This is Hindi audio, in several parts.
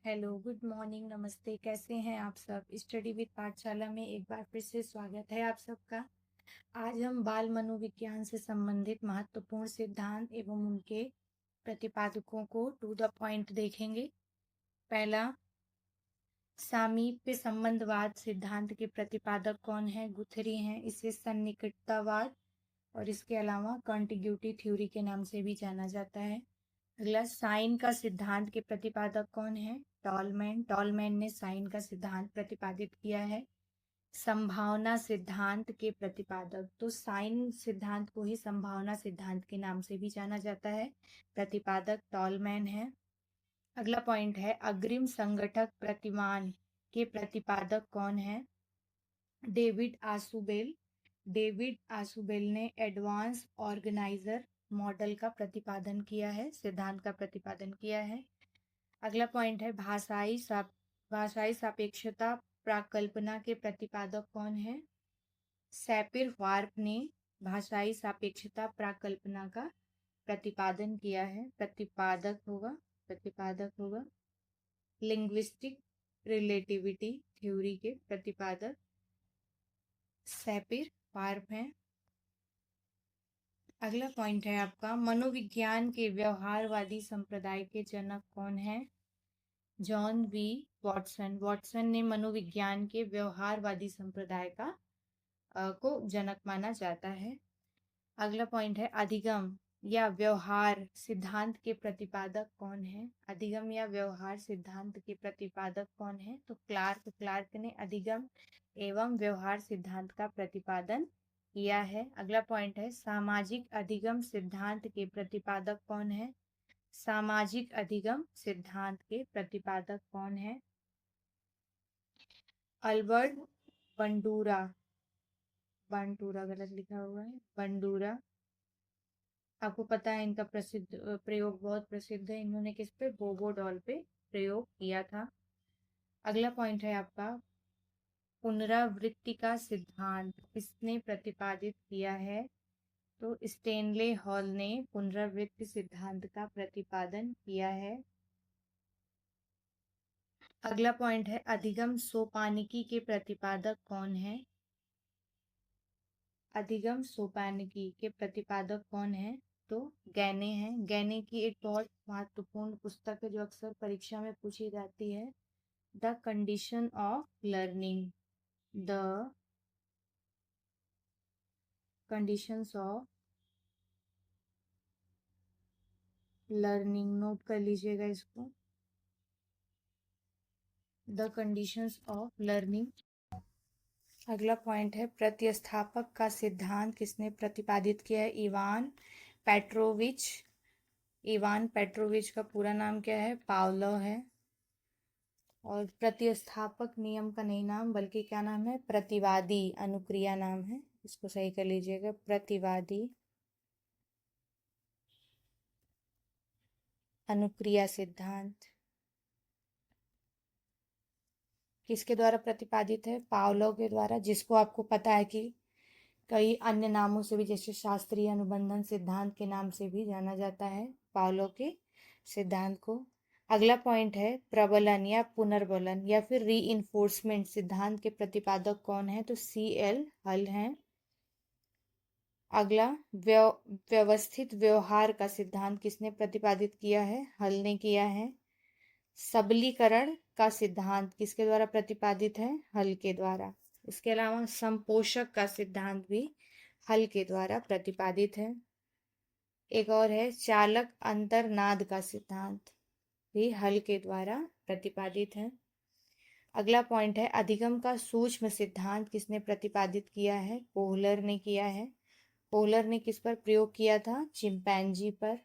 हेलो, गुड मॉर्निंग, नमस्ते। कैसे हैं आप सब? स्टडी विद पाठशाला में एक बार फिर से स्वागत है आप सबका। आज हम बाल मनोविज्ञान से संबंधित महत्वपूर्ण सिद्धांत एवं उनके प्रतिपादकों को टू द पॉइंट देखेंगे। पहला, सामीप्य संबंधवाद सिद्धांत के प्रतिपादक कौन है? गुथरी हैं। इसे सन्निकटतावाद और इसके अलावा कॉन्टिग्यूटी थ्योरी के नाम से भी जाना जाता है। अगला, साइन का सिद्धांत के प्रतिपादक कौन है? टॉलमैन। टॉलमैन ने साइन का सिद्धांत प्रतिपादित किया है। संभावना सिद्धांत के प्रतिपादक, तो साइन सिद्धांत को ही संभावना सिद्धांत के नाम से भी जाना जाता है। प्रतिपादक टॉलमैन है। अगला पॉइंट है, अग्रिम संगठक प्रतिमान के प्रतिपादक कौन है? David Ausubel. डेविड आसुबेल ने एडवांस ऑर्गेनाइजर मॉडल का प्रतिपादन किया है, सिद्धांत का प्रतिपादन किया है। अगला पॉइंट है, भाषाई सापेक्षता प्राकल्पना के प्रतिपादक कौन है? सैपिर वार्फ ने भाषाई सापेक्षता प्राकल्पना का प्रतिपादन किया है। प्रतिपादक होगा लिंग्विस्टिक रिलेटिविटी थ्योरी के प्रतिपादक सैपिर वार्फ हैं। अगला पॉइंट है आपका, मनोविज्ञान के व्यवहारवादी संप्रदाय के जनक कौन है? John we Watson. वॉटसन ने मनोविज्ञान के व्यवहारवादी संप्रदाय को जनक माना जाता है। अगला पॉइंट है, अधिगम या व्यवहार सिद्धांत के प्रतिपादक कौन है? अधिगम या व्यवहार सिद्धांत के प्रतिपादक कौन है? तो क्लार्क ने अधिगम एवं व्यवहार सिद्धांत का प्रतिपादन किया है। अगला पॉइंट है, सामाजिक अधिगम सिद्धांत के प्रतिपादक कौन है? सामाजिक अधिगम सिद्धांत के प्रतिपादक कौन है? Albert Bandura. बंडूरा गलत लिखा हुआ है, बंडूरा। आपको पता है इनका प्रसिद्ध प्रयोग बहुत प्रसिद्ध है। इन्होंने किस पे? बोबो डॉल पे प्रयोग किया था। अगला पॉइंट है आपका, पुनरावृत्ति का सिद्धांत किसने प्रतिपादित किया है? तो स्टेनले हॉल ने पुनरावृत्ति सिद्धांत का प्रतिपादन किया है। अगला पॉइंट है, अधिगम सोपानिकी के प्रतिपादक कौन है? अधिगम सोपानिकी के प्रतिपादक कौन है? तो गैने हैं। गैने की एक बहुत महत्वपूर्ण पुस्तक है जो अक्सर परीक्षा में पूछी जाती है, the condition of learning. The conditions of learning, note कर लीजिएगा इसको, द कंडीशंस ऑफ लर्निंग। अगला पॉइंट है, प्रतिस्थापक का सिद्धांत किसने प्रतिपादित किया है? Ivan Petrovich. इवान पेट्रोविच का पूरा नाम क्या है? पावलोव है। और प्रतिस्थापक नियम का नहीं नाम बल्कि क्या नाम है? प्रतिवादी अनुक्रिया नाम है। इसको सही कर लीजिएगा, प्रतिवादी अनुक्रिया सिद्धांत किसके द्वारा प्रतिपादित है? पावलोव के द्वारा, जिसको आपको पता है कि कई अन्य नामों से भी, जैसे शास्त्रीय अनुबंधन सिद्धांत के नाम से भी जाना जाता है पावलोव के सिद्धांत को। अगला पॉइंट है, प्रबलन या पुनर्बलन या फिर रीइंफोर्समेंट सिद्धांत के प्रतिपादक कौन है? तो CL हल हैं। अगला, व्यवस्थित व्यवहार का सिद्धांत किसने प्रतिपादित किया है? हल ने किया है। सबलीकरण का सिद्धांत किसके द्वारा प्रतिपादित है? हल के द्वारा। इसके अलावा संपोषक का सिद्धांत भी हल के द्वारा प्रतिपादित है। एक और है, चालक अंतर्नाद का सिद्धांत भी हल के द्वारा प्रतिपादित है। अगला पॉइंट है, अधिगम का सूक्ष्म सिद्धांत किसने प्रतिपादित किया है? कोहलर ने किया है। कोहलर ने किस पर प्रयोग किया था? चिंपैंजी पर।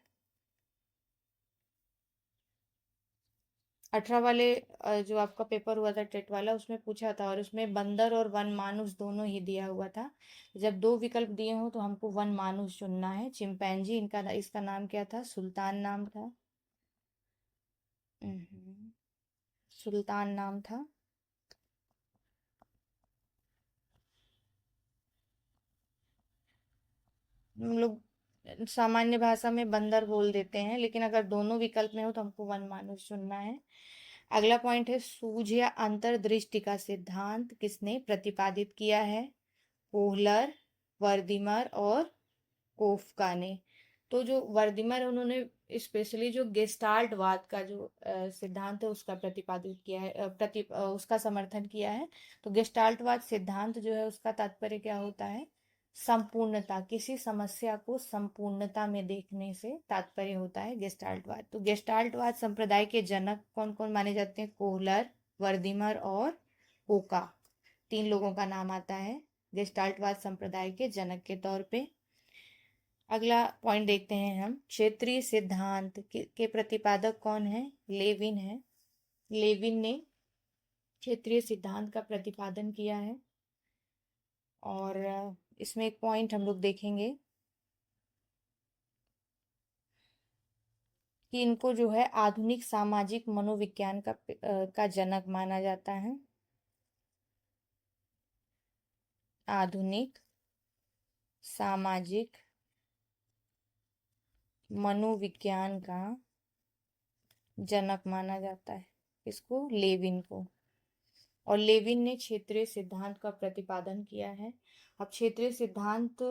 18 वाले जो आपका पेपर हुआ था टेट वाला, उसमें पूछा था और उसमें बंदर और वन मानुस दोनों ही दिया हुआ था। जब दो विकल्प दिए हो तो हमको वन मानुस चुनना है। चिंपैंजी, इसका नाम क्या था? सुल्तान नाम था। सुल्तान नाम था। हम लोग सामान्य भाषा में बंदर बोल देते हैं, लेकिन अगर दोनों विकल्प में हो तो हमको वन मानुस चुनना है। अगला पॉइंट है सूझ या अंतर्दृष्टि का सिद्धांत किसने प्रतिपादित किया है? कोहलर, वर्दीमर और कोफका ने। तो जो वर्दीमर उन्होंने स्पेशली जो गेस्टाल्टवाद का जो सिद्धांत है उसका प्रतिपादित किया है, उसका समर्थन किया है। तो गेस्टाल्टवाद सिद्धांत जो है उसका तात्पर्य क्या होता है? संपूर्णता, किसी समस्या को संपूर्णता में देखने से तात्पर्य होता है गेस्टाल्टवाद। तो गेस्टाल्टवाद संप्रदाय के जनक कौन कौन माने जाते हैं? कोहलर, वर्दीमर और कोका, 3 लोगों का नाम आता है गेस्टाल्टवाद संप्रदाय के जनक के तौर पे। अगला पॉइंट देखते हैं हम, क्षेत्रीय सिद्धांत के प्रतिपादक कौन है? लेविन है। लेविन ने क्षेत्रीय सिद्धांत का प्रतिपादन किया है। और इसमें एक पॉइंट हम लोग देखेंगे कि इनको जो है आधुनिक सामाजिक मनोविज्ञान का जनक माना जाता है। आधुनिक सामाजिक मनोविज्ञान का जनक माना जाता है इसको, लेविन को। और लेविन ने क्षेत्रीय सिद्धांत का प्रतिपादन किया है। अब क्षेत्रीय सिद्धांत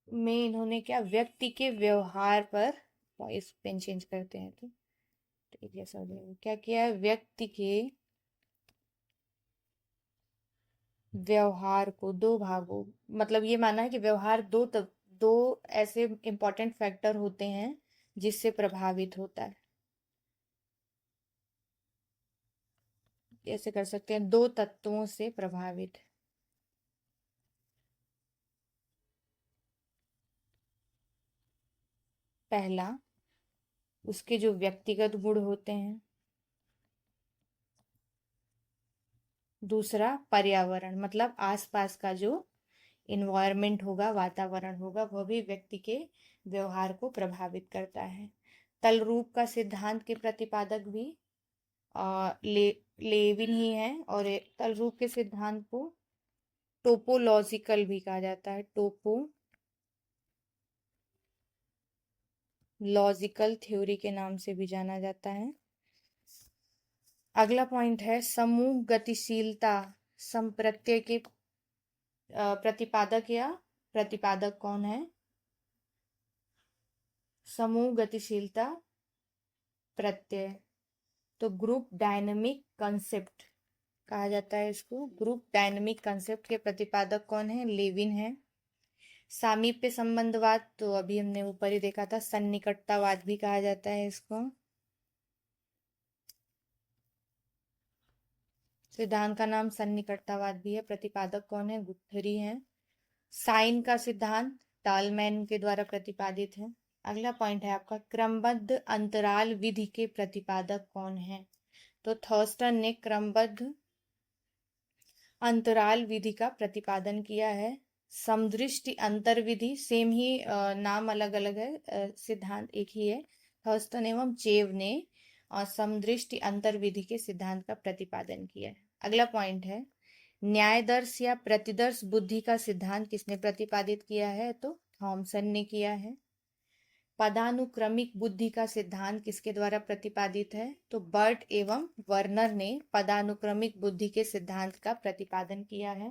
में इन्होंने क्या, व्यक्ति के व्यवहार पर, इस पेन चेंज करते हैं तो एक जैसा हो जाएगा, क्या किया है? व्यक्ति के व्यवहार को दो भागों, मतलब ये माना है कि व्यवहार दो ऐसे इंपॉर्टेंट फैक्टर होते हैं जिससे प्रभावित होता है। ऐसे कर सकते हैं, 2 तत्वों से प्रभावित। पहला, उसके जो व्यक्तिगत गुण होते हैं। दूसरा, पर्यावरण, मतलब आसपास का जो इन्वायरमेंट होगा, वातावरण होगा, वह भी व्यक्ति के व्यवहार को प्रभावित करता है। तल रूप का सिद्धांत के प्रतिपादक भी लेविन ही है। और तल रूप के सिद्धांत को टोपोलॉजिकल भी कहा जाता है, टोपोलॉजिकल थ्योरी के नाम से भी जाना जाता है। अगला पॉइंट है समूह गतिशीलता संप्रत्यय के प्रतिपादक या प्रतिपादक कौन है? समूह गतिशीलता प्रत्यय, तो ग्रुप डायनेमिक कंसेप्ट कहा जाता है इसको। ग्रुप डायनेमिक कंसेप्ट के प्रतिपादक कौन है? लेविन है। सामीप्य संबंधवाद तो अभी हमने ऊपर ही देखा था, सन्निकटतावाद भी कहा जाता है इसको। सिद्धांत का नाम सन्निकटतावाद भी है। प्रतिपादक कौन है? गुथरी है। साइन का सिद्धांत टालमैन के द्वारा प्रतिपादित है। अगला पॉइंट है आपका, क्रमबद्ध अंतराल विधि के प्रतिपादक कौन है? तो थर्स्टन ने क्रमबद्ध अंतराल विधि का प्रतिपादन किया है। समदृष्टि अंतर विधि, सेम ही नाम अलग अलग है, सिद्धांत एक ही है। थर्स्टन एवं चेव ने समदृष्टि अंतर विधि के सिद्धांत का प्रतिपादन किया है। अगला पॉइंट है, न्यायदर्श या प्रतिदर्श बुद्धि का सिद्धांत किसने प्रतिपादित किया है? तो थॉमसन ने किया है। पदानुक्रमिक बुद्धि का सिद्धांत किसके द्वारा प्रतिपादित है? तो बर्ट एवं वर्नर ने पदानुक्रमिक बुद्धि के सिद्धांत का प्रतिपादन किया है।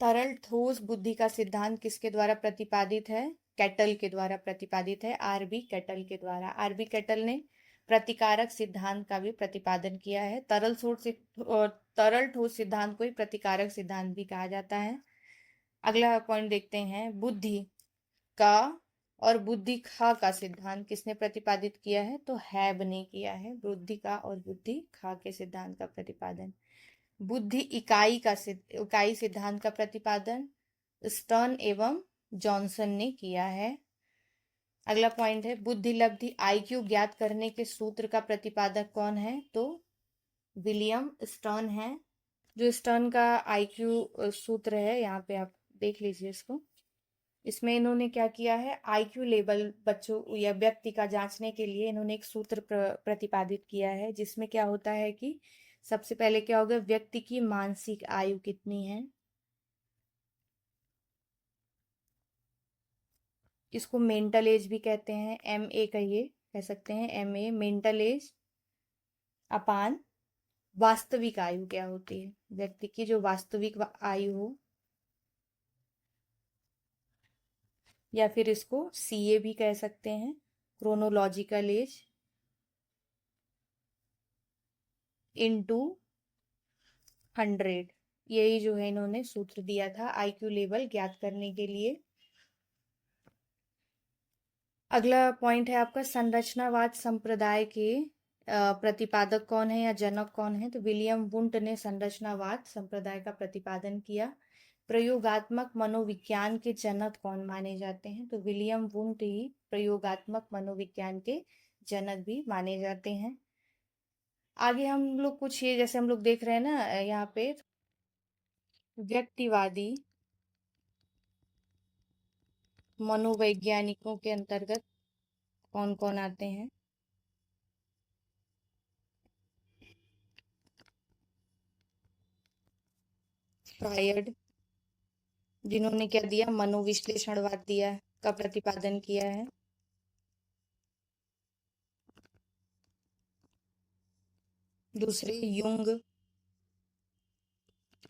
तरल ठोस बुद्धि का सिद्धांत किसके द्वारा प्रतिपादित है? कैटल के द्वारा प्रतिपादित है, आरबी कैटल के द्वारा। आरबी कैटल ने प्रतिकारक सिद्धांत का भी प्रतिपादन किया है। तरल ठोस सिद्धांत को ही प्रतिकारक सिद्धांत भी कहा जाता है। अगला पॉइंट देखते हैं, बुद्धि का और बुद्धि खा का सिद्धांत किसने प्रतिपादित किया है? तो हैब ने किया है, बुद्धि का और बुद्धि खा के सिद्धांत का प्रतिपादन। बुद्धि इकाई सिद्धांत का प्रतिपादन स्टर्न एवं जॉनसन ने किया है। अगला पॉइंट है, बुद्धि लब्धि आईक्यू ज्ञात करने के सूत्र का प्रतिपादक कौन है? तो विलियम स्टर्न है। जो स्टर्न का आईक्यू सूत्र है, यहाँ पे आप देख लीजिए इसको। इसमें इन्होंने क्या किया है, आईक्यू लेवल बच्चों या व्यक्ति का जांचने के लिए इन्होंने एक सूत्र प्रतिपादित किया है, जिसमें क्या होता है कि सबसे पहले क्या होगा, व्यक्ति की मानसिक आयु कितनी है, इसको मेंटल एज भी कहते हैं, एम ए कहिए, कह सकते हैं एम ए, मेंटल एज अपान वास्तविक आयु क्या होती है, व्यक्ति की जो वास्तविक आयु हो, या फिर इसको सीए भी कह सकते हैं, क्रोनोलॉजिकल एज इनटू 100। यही जो है इन्होंने सूत्र दिया था आईक्यू लेवल ज्ञात करने के लिए। अगला पॉइंट है आपका संरचनावाद संप्रदाय के प्रतिपादक कौन है या जनक कौन है। तो विलियम वुंट ने संरचनावाद संप्रदाय का प्रतिपादन किया। प्रयोगात्मक मनोविज्ञान के जनक कौन माने जाते हैं। तो विलियम वुंट ही प्रयोगात्मक मनोविज्ञान के जनक भी माने जाते हैं। आगे हम लोग कुछ ये जैसे हम लोग देख रहे हैं ना यहाँ पे व्यक्तिवादी मनोवैज्ञानिकों के अंतर्गत कौन कौन आते हैं। फ्रायड, जिन्होंने क्या दिया, मनोविश्लेषणवाद दिया का प्रतिपादन किया है। दूसरे युंग,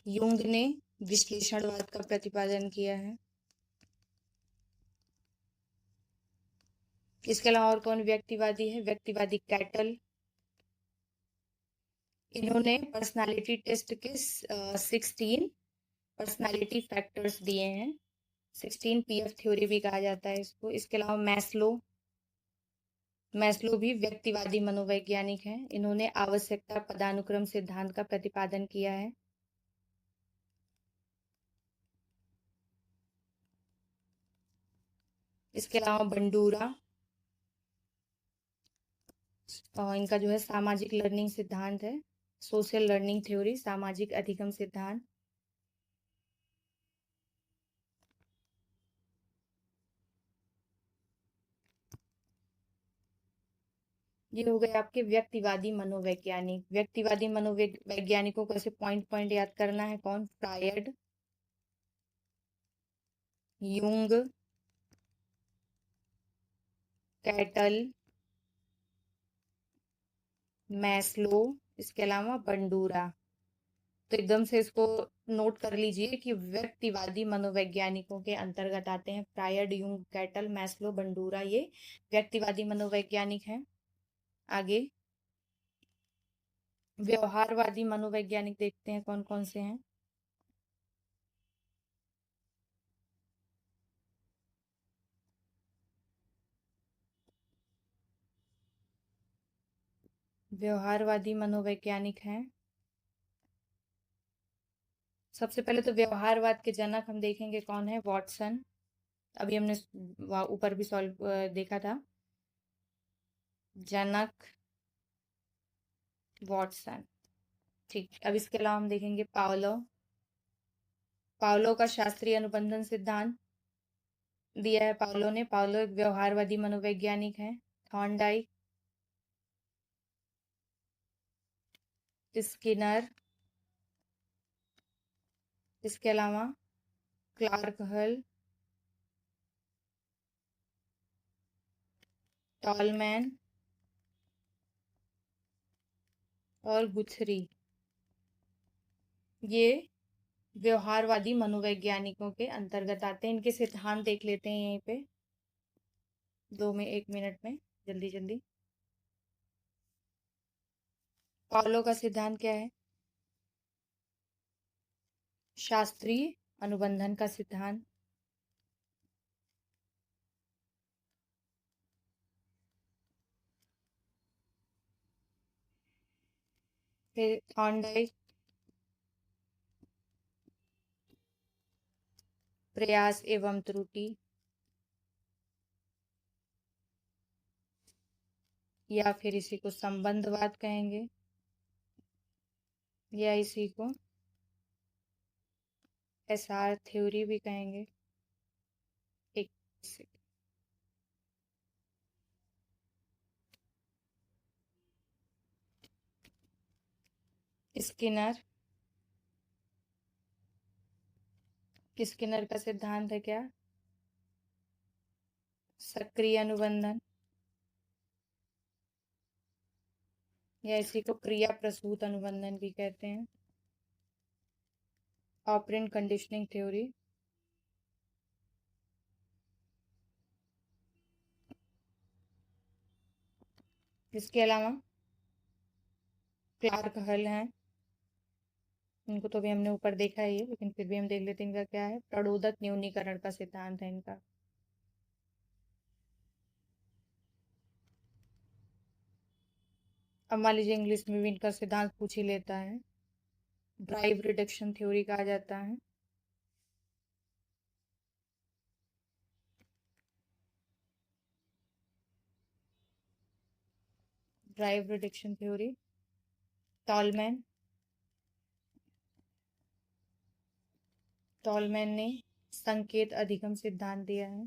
युंग ने विश्लेषणवाद का प्रतिपादन किया है। इसके अलावा और कौन व्यक्तिवादी है, व्यक्तिवादी कैटल, इन्होंने पर्सनालिटी टेस्ट के 16 पर्सनालिटी फैक्टर्स दिए हैं। 16 पीएफ थ्योरी भी कहा जाता है इसको। इसके अलावा मैस्लो, मैस्लो भी व्यक्तिवादी मनोवैज्ञानिक हैं। इन्होंने आवश्यकता पदानुक्रम सिद्धांत का प्रतिपादन किया है। इसके अलावा बंडूरा, इनका जो है सामाजिक लर्निंग सिद्धांत है, सोशल लर्निंग थ्योरी, सामाजिक अधिगम सिद्धांत। ये हो गए आपके व्यक्तिवादी मनोवैज्ञानिक। व्यक्तिवादी मनोवैज्ञानिकों को ऐसे पॉइंट पॉइंट याद करना है। कौन, फ्रायड, युंग, कैटल, मैस्लो, इसके अलावा बंडूरा। तो एकदम से इसको नोट कर लीजिए कि व्यक्तिवादी मनोवैज्ञानिकों के अंतर्गत आते हैं Freud, Jung, Cattell, Maslow, Bandura, ये व्यक्तिवादी मनोवैज्ञानिक हैं। आगे व्यवहारवादी मनोवैज्ञानिक देखते हैं कौन कौन से हैं। व्यवहारवादी मनोवैज्ञानिक हैं, सबसे पहले तो व्यवहारवाद के जनक हम देखेंगे कौन है, वॉटसन। अभी हमने ऊपर भी सॉल्व देखा था, जनक वॉटसन। ठीक, अब इसके अलावा हम देखेंगे पावलो। पावलो का शास्त्रीय अनुबंधन सिद्धांत दिया है पावलो ने। पावलो एक व्यवहारवादी मनोवैज्ञानिक है। थॉर्नडाइक, स्किनर, इसके अलावा क्लार्क हल, टॉलमैन और गुथरी, ये व्यवहारवादी मनोवैज्ञानिकों के अंतर्गत आते हैं। इनके सिद्धांत देख लेते हैं यहीं पे 1 मिनट में, जल्दी जल्दी। पावलो का सिद्धांत क्या है, शास्त्रीय अनुबंधन का सिद्धांत। फिर थॉर्नडाइक, प्रयास एवं त्रुटि, या फिर इसी को संबंधवाद कहेंगे, या इसी को एसआर थ्योरी भी कहेंगे। एक स्किनर, स्किनर का सिद्धांत है क्या, सक्रिय अनुबंधन। या इसी को क्रिया प्रसूत अनुबंधन भी कहते हैं। Operant conditioning theory. इसके अलावा क्लार्क हल हैं, इनको तो भी हमने ऊपर देखा ही है, लेकिन फिर भी हम देख लेते हैं इनका क्या है। प्रणोदक न्यूनीकरण का सिद्धांत है इनका। अब मान लीजिए इंग्लिश में भी इनका सिद्धांत पूछ ही लेता है। ड्राइव रिडक्शन थ्योरी कहा जाता है। Drive reduction theory. Tall man tall man ने संकेत अधिगम सिद्धांत दिया है।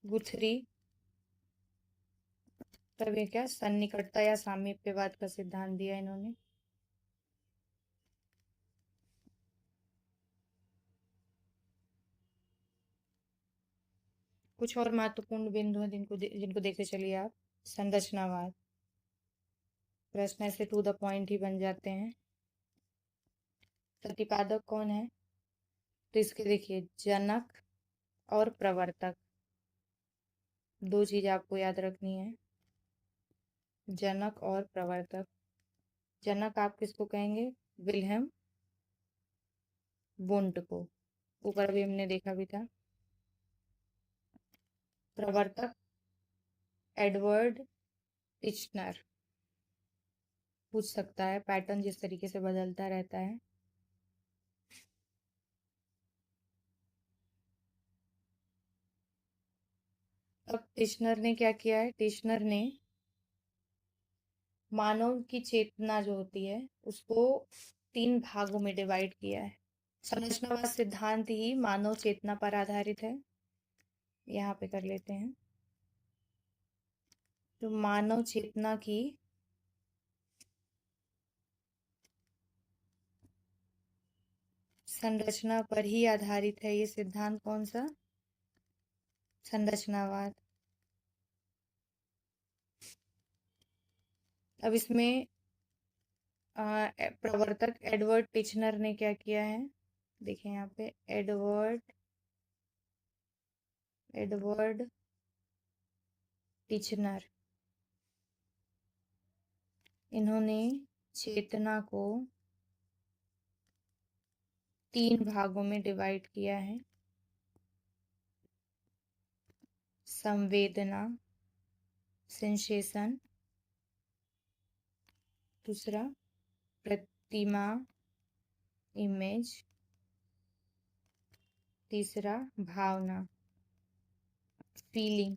गुथरी, तब ये क्या सन्निकटता या सामीप्यवाद का सिद्धांत दिया इन्होंने। कुछ और महत्वपूर्ण बिंदु हैं जिनको देखते चलिए आप। संरचनावाद, प्रश्न ऐसे टू द पॉइंट ही बन जाते हैं। प्रतिपादक कौन है, तो इसके देखिए जनक और प्रवर्तक, दो चीज आपको याद रखनी है, जनक और प्रवर्तक। जनक आप किसको कहेंगे, विल्हेम वुंट को, ऊपर भी हमने देखा भी था। प्रवर्तक एडवर्ड टिचनर, पूछ सकता है, पैटर्न जिस तरीके से बदलता रहता है। अब टिचनर ने क्या किया है, टिचनर ने मानव की चेतना जो होती है उसको 3 भागों में डिवाइड किया है। संरचनावाद सिद्धांत ही मानव चेतना पर आधारित है, यहाँ पे कर लेते हैं। तो मानव चेतना की संरचना पर ही आधारित है ये सिद्धांत, कौन सा, संरचनावाद। अब इसमें प्रवर्तक एडवर्ड टिचनर ने क्या किया है, देखिए यहाँ पे एडवर्ड टिचनर, इन्होंने चेतना को 3 भागों में डिवाइड किया है। संवेदना, सेंसेशन, दूसरा प्रतिमा, इमेज, तीसरा भावना, फीलिंग।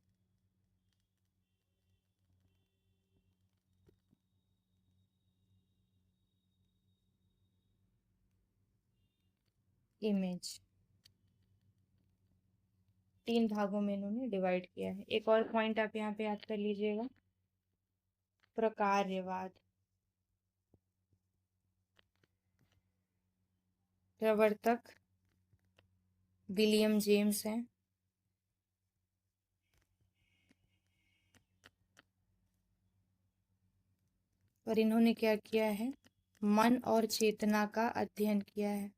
इमेज 3 भागों में इन्होंने डिवाइड किया है। एक और पॉइंट आप यहाँ पे याद कर लीजिएगा, प्रकार्यवाद। प्रवर्तक विलियम जेम्स हैं। और इन्होंने क्या किया है, मन और चेतना का अध्ययन किया है।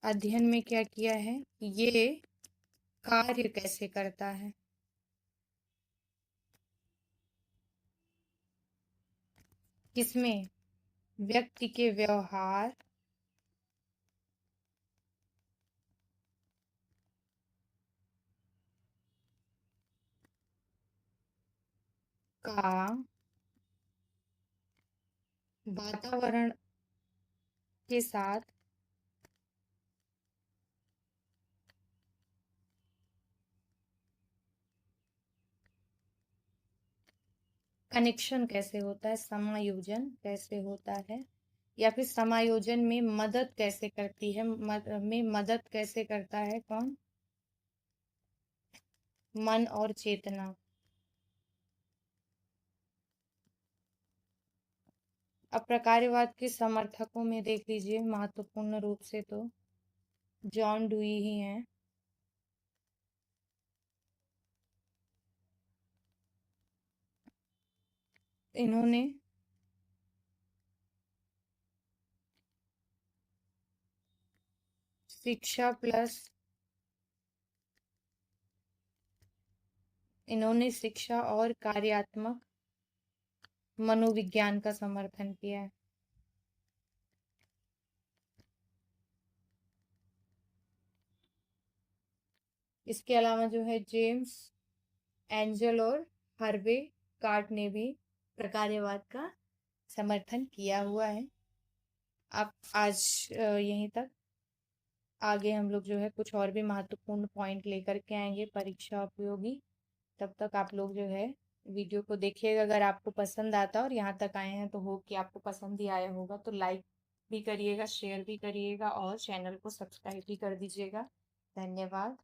अध्ययन में क्या किया है, ये कार्य कैसे करता है, किसमें, व्यक्ति के व्यवहार का वातावरण के साथ कनेक्शन कैसे होता है, समायोजन कैसे होता है, या फिर समायोजन में मदद कैसे करती है, में मदद कैसे करता है कौन, मन और चेतना। अब प्रकार्यवाद के समर्थकों में देख लीजिए महत्वपूर्ण रूप से तो जॉन डुई ही हैं। इन्होंने शिक्षा प्लस इन्होंने शिक्षा और कार्यात्मक मनोविज्ञान का समर्थन किया है। इसके अलावा जो है जेम्स एंजल और हार्वे कार्ट ने भी प्रकार्यवाद का समर्थन किया हुआ है। आप आज यहीं तक, आगे हम लोग जो है कुछ और भी महत्वपूर्ण पॉइंट लेकर के आएंगे परीक्षा उपयोगी। तब तक आप लोग जो है वीडियो को देखिएगा। अगर आपको पसंद आता और यहाँ तक आए हैं तो होप कि आपको पसंद ही आया होगा, तो लाइक भी करिएगा, शेयर भी करिएगा और चैनल को सब्सक्राइब भी कर दीजिएगा। धन्यवाद।